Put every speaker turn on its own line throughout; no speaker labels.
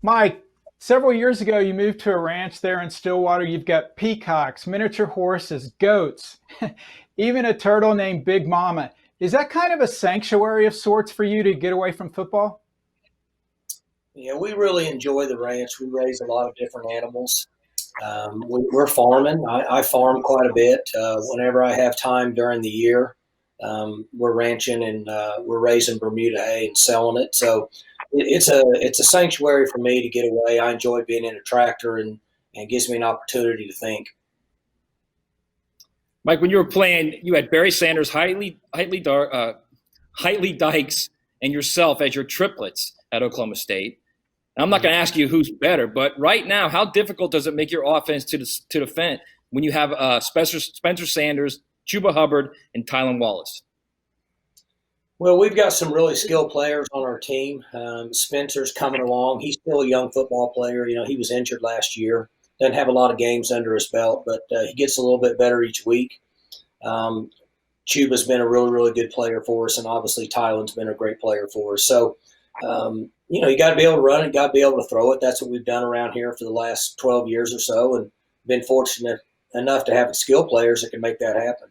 Mike, several years ago, you moved to a ranch there in Stillwater. You've got peacocks, miniature horses, goats, even a turtle named Big Mama. Is that kind of a sanctuary of sorts for you to get away from football?
Yeah, we really enjoy the ranch. We raise a lot of different animals. We're farming. I farm quite a bit. Whenever I have time during the year, we're ranching and we're raising Bermuda hay and selling it. So it's a sanctuary for me to get away. I enjoy being in a tractor and gives me an opportunity to think.
Mike, when you were playing, you had Barry Sanders, Highly Dykes, and yourself as your triplets at Oklahoma State. Now, I'm not going to ask you who's better, but right now, how difficult does it make your offense to defend when you have Spencer Sanders, Chuba Hubbard, and Tylan Wallace?
Well, we've got some really skilled players on our team. Spencer's coming along. He's still a young football player. You know, he was injured last year. Doesn't have a lot of games under his belt, but he gets a little bit better each week. Um, Chuba's been a really, really good player for us, and obviously Tylan's been a great player for us. So, you got to be able to run it, got to be able to throw it. That's what we've done around here for the last 12 years or so, and been fortunate enough to have skilled players that can make that happen.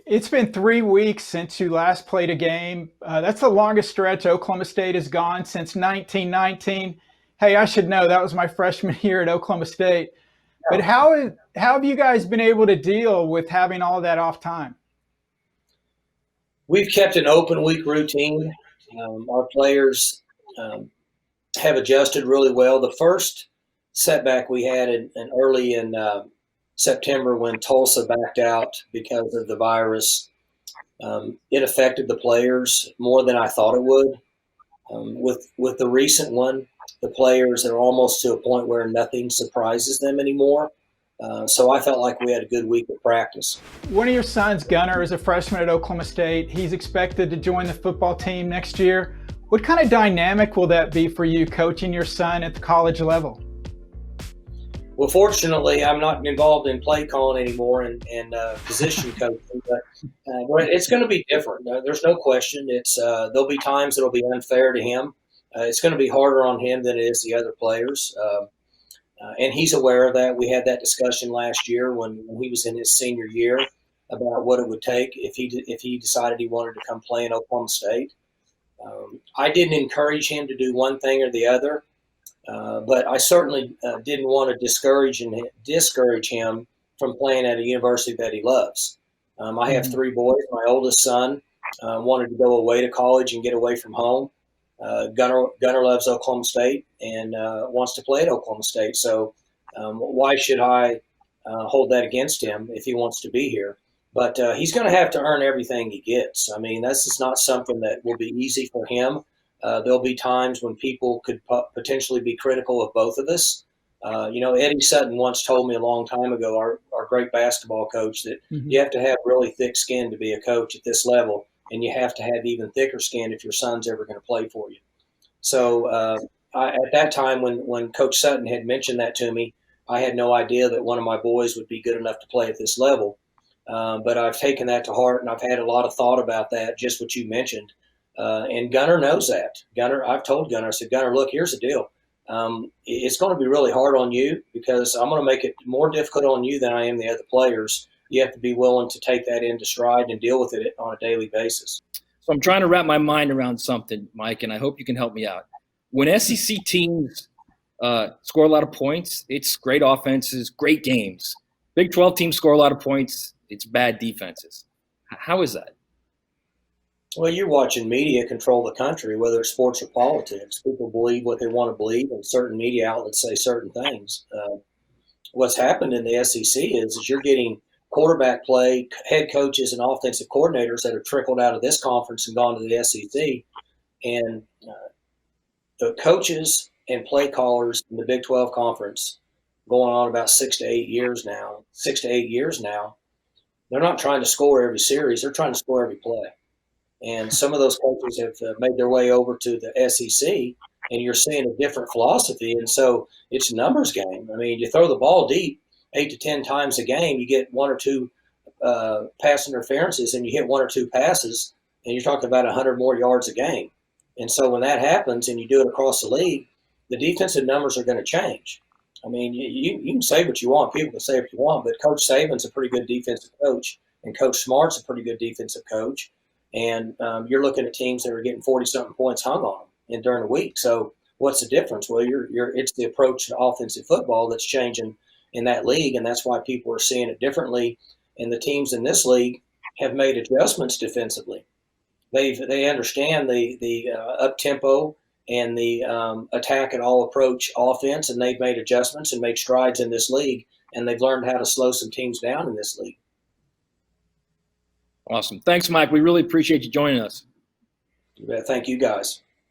It's been 3 weeks since you last played a game. That's the longest stretch Oklahoma State has gone since 1919. Hey, I should know that was my freshman year at Oklahoma State. But how have you guys been able to deal with having all that off time?
We've kept an open week routine. Our players um, have adjusted really well. The first setback we had in early in September when Tulsa backed out because of the virus, it affected the players more than I thought it would. With the recent one, the players are almost to a point where nothing surprises them anymore. So I felt like we had a good week of practice.
One of your sons, Gunner, is a freshman at Oklahoma State. He's expected to join the football team next year. What kind of dynamic will that be for you coaching your son at the college level?
Well, fortunately, I'm not involved in play calling anymore and position coaching, but it's going to be different. There's no question. There'll be times it'll be unfair to him. It's going to be harder on him than it is the other players. And he's aware of that. We had that discussion last year when he was in his senior year about what it would take if he decided he wanted to come play in Oklahoma State. I didn't encourage him to do one thing or the other, but I certainly didn't want to discourage him from playing at a university that he loves. I have three boys. My oldest son wanted to go away to college and get away from home. Gunner loves Oklahoma State and wants to play at Oklahoma State. So why should I hold that against him if he wants to be here? But he's going to have to earn everything he gets. I mean, this is not something that will be easy for him. There'll be times when people could potentially be critical of both of us. Eddie Sutton once told me a long time ago, our great basketball coach, that you have to have really thick skin to be a coach at this level, and you have to have even thicker skin if your son's ever going to play for you. So at that time when Coach Sutton had mentioned that to me, I had no idea that one of my boys would be good enough to play at this level. But I've taken that to heart, and I've had a lot of thought about that, just what you mentioned. And Gunner knows that. I've told Gunner, I said, Gunner, look, here's the deal. It's going to be really hard on you because I'm going to make it more difficult on you than I am the other players. You have to be willing to take that into stride and deal with it on a daily basis.
So I'm trying to wrap my mind around something, Mike, and I hope you can help me out. When SEC teams score a lot of points, it's great offenses, great games. Big 12 teams score a lot of points, it's bad defenses. How is that?
Well, you're watching media control the country, whether it's sports or politics. People believe what they want to believe, and certain media outlets say certain things. What's happened in the SEC is you're getting quarterback play, head coaches, and offensive coordinators that have trickled out of this conference and gone to the SEC. And the coaches and play callers in the Big 12 conference going on about 6 to 8 years now, they're not trying to score every series. They're trying to score every play. And some of those coaches have made their way over to the SEC, and you're seeing a different philosophy. And so it's a numbers game. I mean, you throw the ball deep 8 to 10 times a game, you get one or two pass interferences, and you hit one or two passes, and you're talking about 100 more yards a game. And so when that happens and you do it across the league, the defensive numbers are going to change. I mean, you can say what you want. People can say what you want, but Coach Saban's a pretty good defensive coach, and Coach Smart's a pretty good defensive coach. And you're looking at teams that are getting 40-something points hung on them during the week. So what's the difference? Well, it's the approach to offensive football that's changing in that league, and that's why people are seeing it differently. And the teams in this league have made adjustments defensively. They understand the up tempo and the attack and all approach offense, and they've made adjustments and made strides in this league, and they've learned how to slow some teams down in this league.
Awesome. Thanks, Mike. We really appreciate you joining us.
Thank you, guys.